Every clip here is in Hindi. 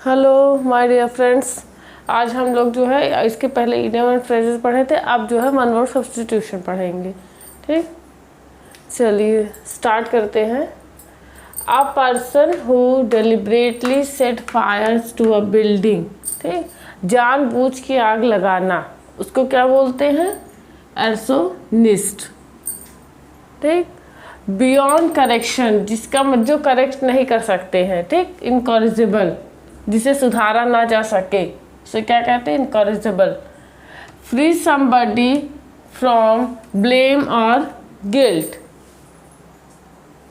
Hello my dear friends. आज हम लोग जो है इसके पहले इडियम एंड फ्रेजेस पढ़े थे, अब जो है वन वर्ड सब्स्टिट्यूशन पढ़ेंगे। ठीक, चलिए स्टार्ट करते हैं। A person who deliberately set fires to a building. ठीक, जानबूझ के आग लगाना, उसको क्या बोलते हैं? एर्सोनिस्ट। ठीक, बियॉन्ड करेक्शन, जिसका जो करेक्ट नहीं कर सकते हैं। ठीक, इनकॉरिजिबल, जिसे सुधारा ना जा सके, उसे क्या कहते हैं? Incorrigible. Free somebody from blame और गिल्ट।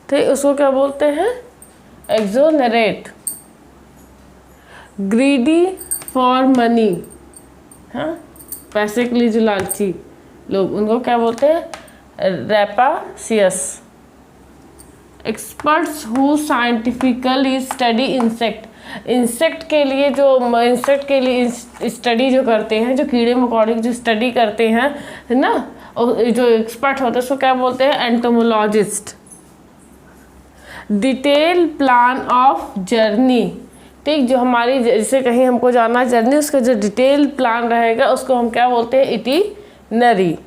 ठीक, उसको क्या बोलते हैं? एक्सोनरेट। ग्रीडी फॉर मनी, हाँ, पैसे के लिए जो लालची लोग, उनको क्या बोलते हैं? Rapacious. Experts who scientifically study insect, insect के लिए स्टडी जो करते हैं, जो कीड़े मकोड़े जो स्टडी करते हैं, है ना, और जो एक्सपर्ट होते हैं उसको क्या बोलते हैं? Entomologist. Detail plan of journey. ठीक, जो हमारी जैसे कहीं हमको जाना है जर्नी, उसका जो डिटेल प्लान रहेगा उसको हम क्या बोलते हैं? इटिनरी।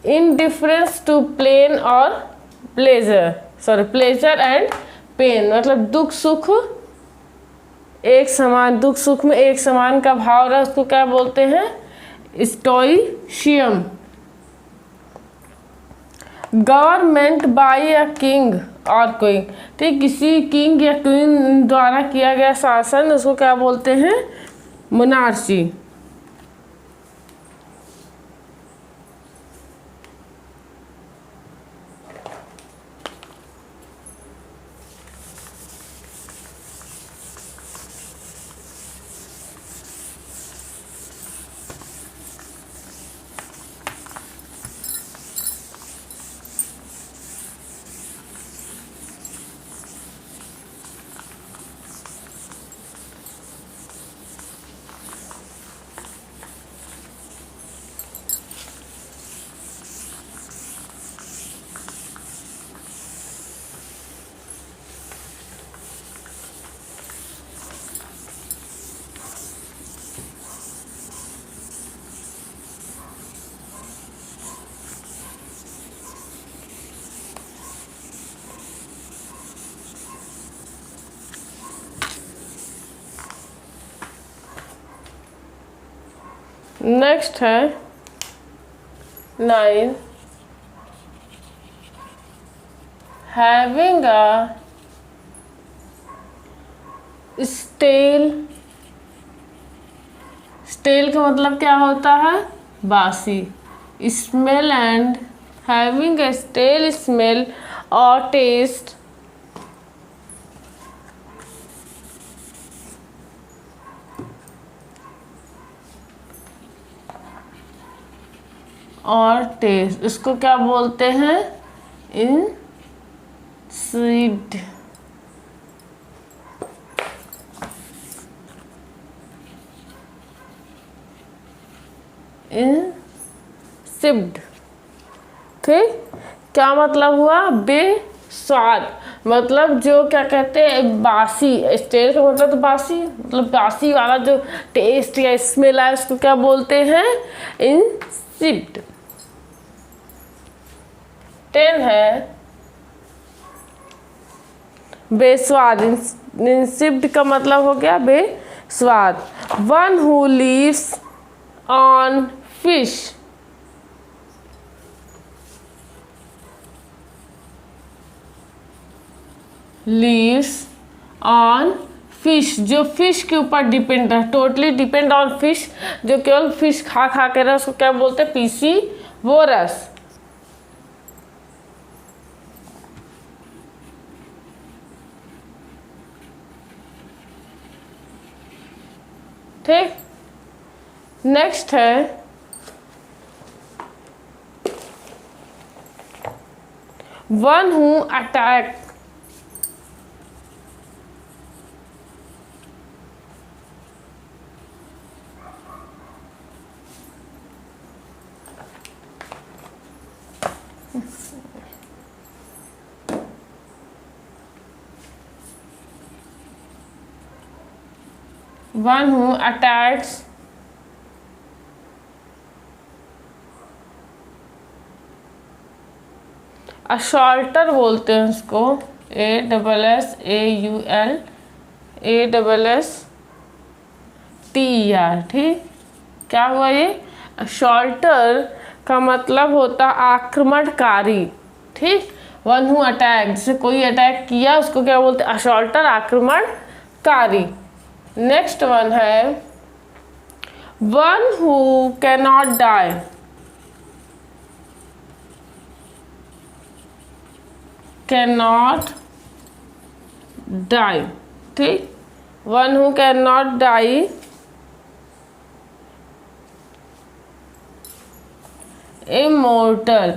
इनडिफरेंस टू प्लेन और प्लेजर, प्लेजर एंड पेन, मतलब दुख सुख एक समान, दुख सुख में एक समान का भाव रहा, उसको क्या बोलते हैं? स्टोइशियम। गवर्नमेंट बाय अ किंग और क्वीन। ठीक, किसी किंग या क्वीन द्वारा किया गया शासन, उसको क्या बोलते हैं? मोनार्ची। नेक्स्ट है 9, हैविंग अ स्टेल। स्टेल का मतलब क्या होता है? बासी। Smell and having a stale smell और टेस्ट और टेस्ट, इसको क्या बोलते हैं? इंसिड। इंसिप्ड। ठीक, क्या मतलब हुआ? बेस्वाद, मतलब जो क्या कहते हैं? बासी। स्टेल का मतलब तो बासी, मतलब बासी वाला जो टेस्ट या स्मेल है उसको क्या बोलते हैं? इंसिप्ड। 10 है बेस्वाद। इंसिप्ड का मतलब हो गया बेस्वाद। One who lives on fish. Lives on fish, जो फिश के ऊपर डिपेंड है, टोटली डिपेंड ऑन फिश, जो केवल फिश खा खा के रहा, उसको क्या बोलते हैं? पीसीवोरस। ठीक, नेक्स्ट है one who attack. One who attacks assaulter बोलते हैं उसको, ASSAUL, ठीक। क्या हुआ ये? असॉल्टर का मतलब होता आक्रमणकारी, ठीक। वन हु अटैक, जैसे कोई अटैक किया उसको क्या बोलते हैं? असॉल्टर, आक्रमणकारी। नेक्स्ट वन है one who cannot die, cannot die, ठीक। One who cannot die, immortal,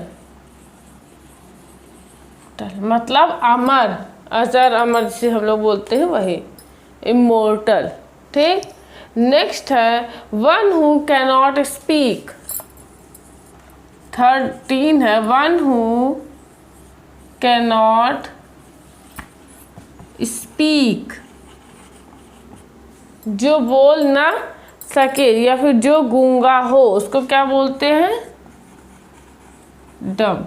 मतलब अमर, अजर अमर जिसे हम लोग बोलते हैं वही, इमोर्टल, ठीक। नेक्स्ट है वन हु कैनॉट स्पीक, 13 है वन हु कैनॉट स्पीक, जो बोल ना सके या फिर जो गूंगा हो उसको क्या बोलते हैं? डम्ब,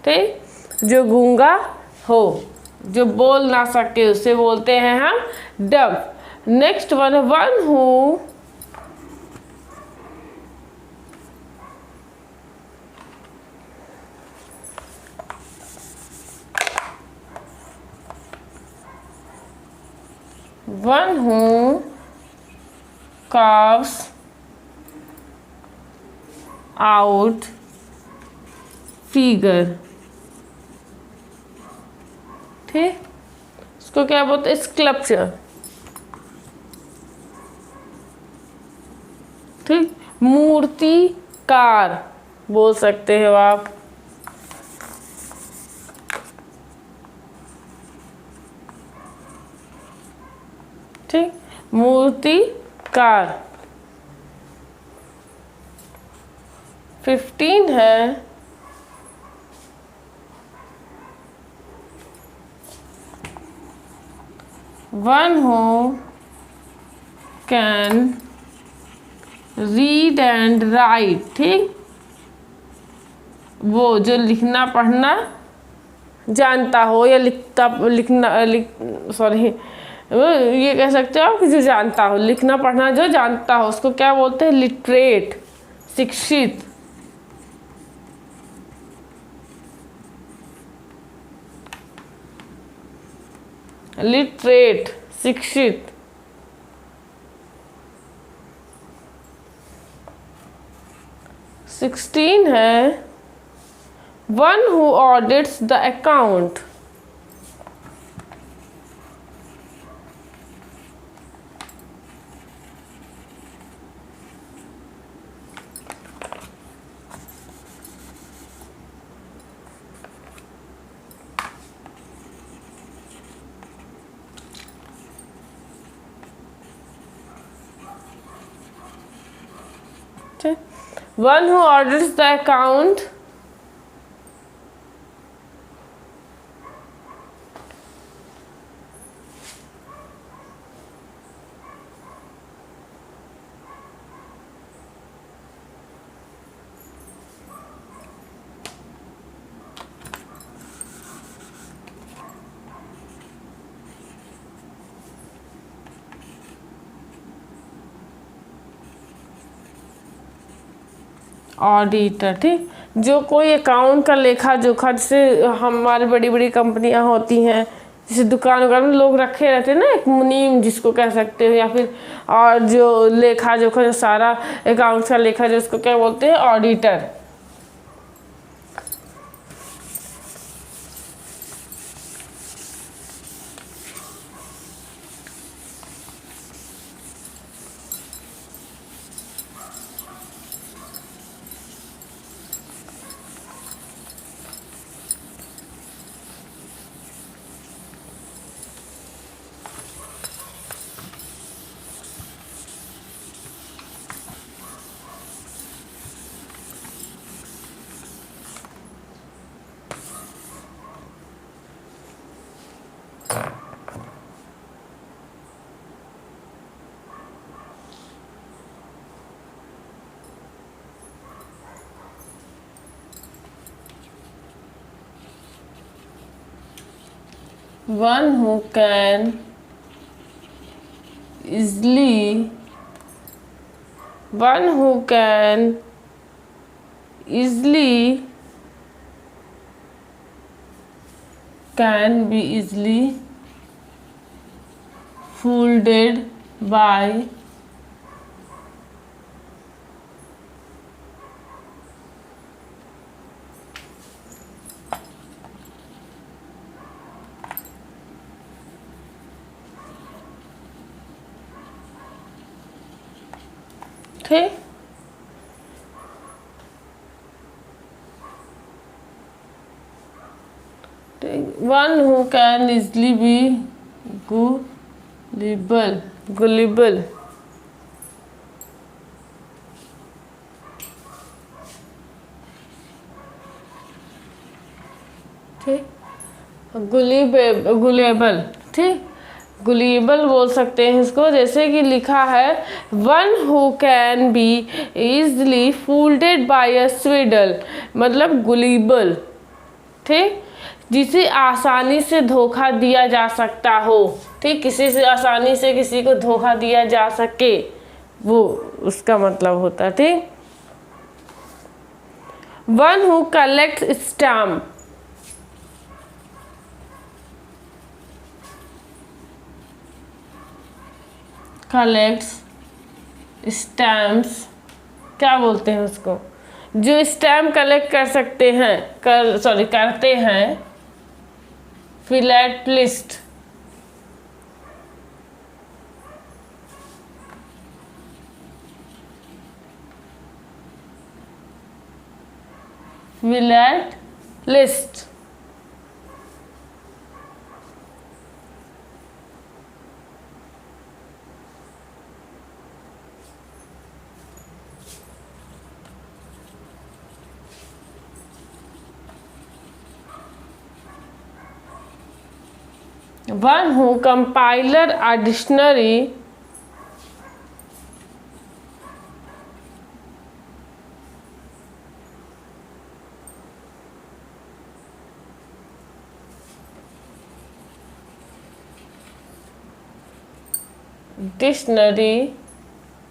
ठीक। जो गूंगा हो, जो बोल ना सके उसे बोलते हैं हम डम्ब। नेक्स्ट वन है one who carves out figure, ठीक। इसको क्या बोलते हैं? स्कल्पचर, ठीक। मूर्तिकार बोल सकते हो आप, ठीक। मूर्तिकार। 15 है one who can read and right, ठीक। वो जो लिखना पढ़ना जानता हो या सॉरी, ये कह सकते हो आप कि जो जानता हो, लिखना पढ़ना जो जानता हो उसको क्या बोलते हैं? लिटरेट, शिक्षित, लिटरेट, शिक्षित। 16 है one who audits the account, one who audits the account auditor, ठीक। जो कोई अकाउंट का लेखा जोखा, जैसे हमारी बड़ी बड़ी कंपनियां होती हैं, जैसे दुकान वगैरह में लोग रखे रहते हैं ना, एक मुनीम जिसको कह सकते हो, या फिर और जो लेखा जोखा, जो सारा अकाउंट का लेखा, जो उसको क्या बोलते हैं? Auditor. one who can easily one who can easily can be easily fooled by ठीक। One who can easily be gullible ठीक, गुलेबल ठीक, गुलेबल बोल सकते हैं इसको। जैसे कि लिखा है one who can be easily fooled by a swindle, मतलब गुलेबल ठीक, जिसे आसानी से धोखा दिया जा सकता हो ठीक, किसी से आसानी से किसी को धोखा दिया जा सके, वो उसका मतलब होता है ठीक। One who collect stamp, collects stamps, क्या बोलते हैं उसको, जो स्टैम्प कलेक्ट कर सकते हैं करते हैं, फिलैटलिस्ट फिलैटलिस्ट one who compiler a dictionary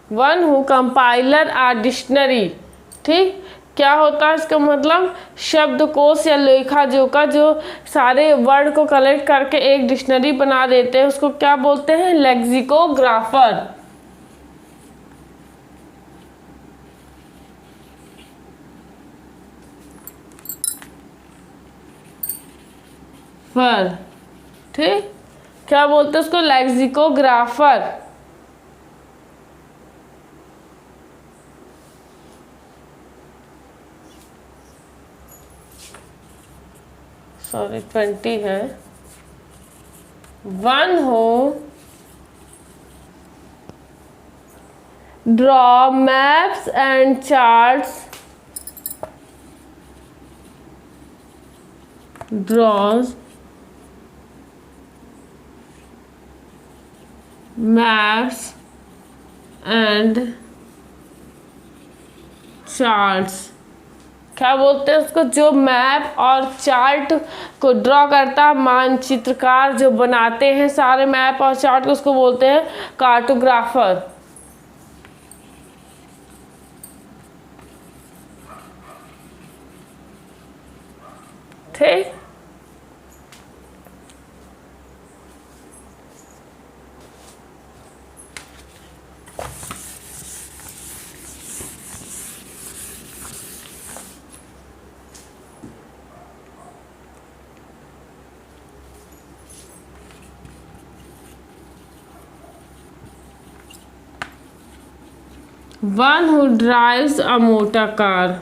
one who compiler a dictionary ठीक, क्या होता है इसका मतलब, शब्दकोश या लेखा जोखा जो सारे वर्ड को कलेक्ट करके एक डिक्शनरी बना देते हैं, उसको क्या बोलते हैं, लेक्सिकोग्राफर ठीक, क्या बोलते हैं उसको, लेक्सिकोग्राफर। 20 है। वन हो draw maps and charts, draws maps and charts, क्या बोलते हैं उसको, जो मैप और चार्ट को ड्रॉ करता है, मानचित्रकार जो बनाते हैं सारे मैप और चार्ट को, उसको बोलते हैं कार्टोग्राफर ठीक। One who drives a motor car,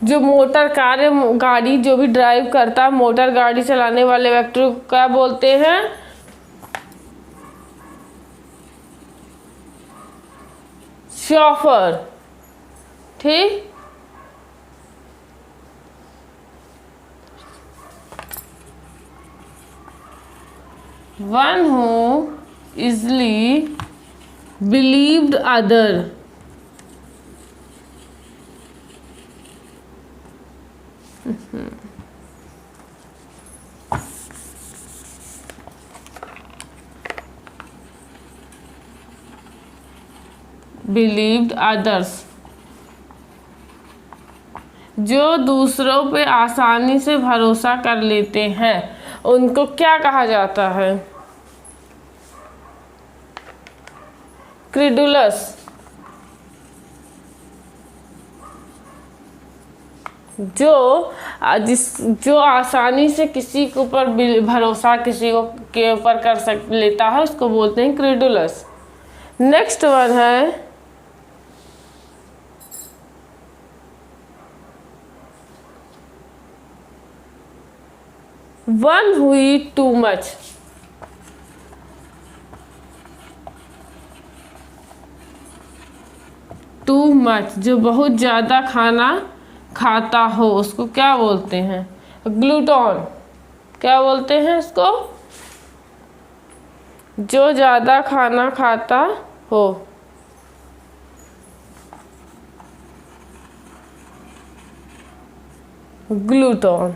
जो मोटर कार गाड़ी जो भी ड्राइव करता है, मोटर गाड़ी चलाने वाले व्यक्ति को क्या बोलते हैं, शॉफर ठीक। One who easily believed other, believed others, जो दूसरों पे आसानी से भरोसा कर लेते हैं उनको क्या कहा जाता है? क्रेडुलस। जो आसानी से किसी के ऊपर भरोसा किसी को के ऊपर कर लेता है उसको बोलते हैं क्रेडुलस। नेक्स्ट वन है one who eat too much. Too much, जो बहुत ज़्यादा खाना खाता हो उसको क्या बोलते हैं? ग्लूटन। क्या बोलते हैं इसको? जो ज़्यादा खाना खाता हो। ग्लूटन।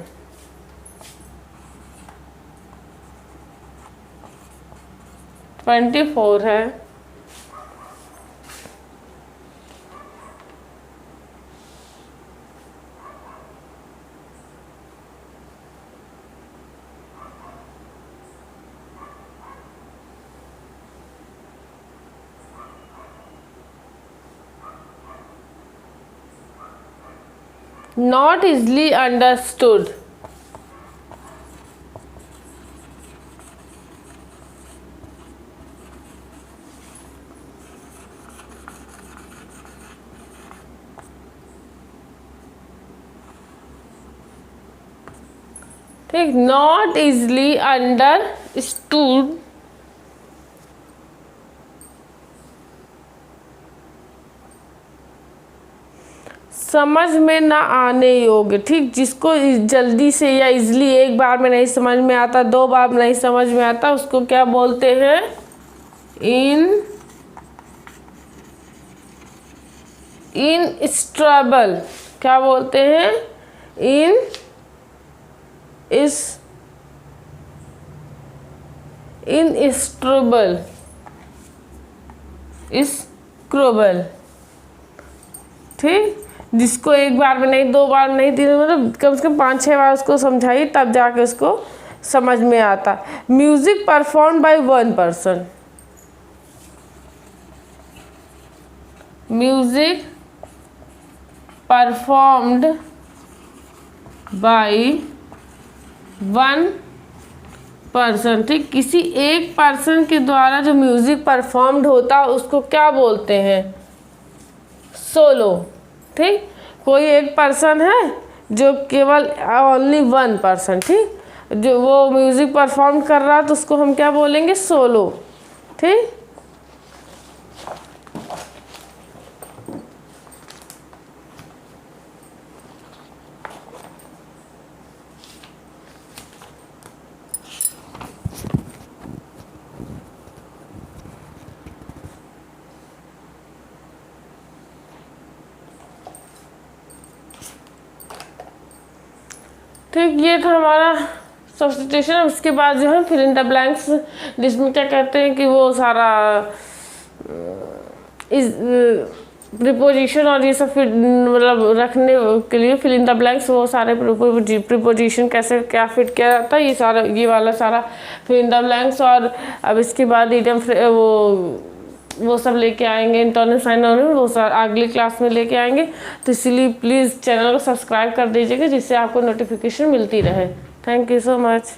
24 है। Not easily understood। ठीक, नॉट इजली अंडरस्टूड, समझ में ना आने योग्य। ठीक, जिसको जल्दी से या इजली एक बार में नहीं समझ में आता, दो बार नहीं समझ में आता, उसको क्या बोलते हैं? इनस्टेबल। क्या बोलते हैं? इनस्टेबल। स्क्रोबल। ठीक, जिसको एक बार में नहीं, दो बार नहीं, तीन, मतलब कम से कम 5-6 बार उसको समझाइए तब जाके उसको समझ में आता। Music perform by one person. Music performed by one person. ठीक, किसी एक पर्सन के द्वारा जो म्यूजिक परफॉर्म्ड होता है उसको क्या बोलते हैं? सोलो। ठीक, कोई एक पर्सन है जो केवल ओनली वन पर्सन, ठीक, जो वो म्यूजिक परफॉर्म कर रहा है तो उसको हम क्या बोलेंगे? सोलो। ठीक, ठीक, ये था हमारा सब्स्टिट्यूशन। उसके बाद जो है फिल इन द ब्लैंक्स, जिसमें क्या कहते हैं कि वो सारा इस प्रीपोजिशन और ये सब मतलब रखने के लिए फिल इन द ब्लैंक्स, वो सारे प्रीपोजिशन कैसे क्या फिट किया जाता है, ये सारा, ये वाला सारा फिल इन द ब्लैंक्स। और अब इसके बाद इडियम वो सब लेके आएंगे, इंटरनल साइन वो सब अगली क्लास में लेके आएंगे। तो इसीलिए प्लीज़ चैनल को सब्सक्राइब कर दीजिएगा जिससे आपको नोटिफिकेशन मिलती रहे। Thank you so much.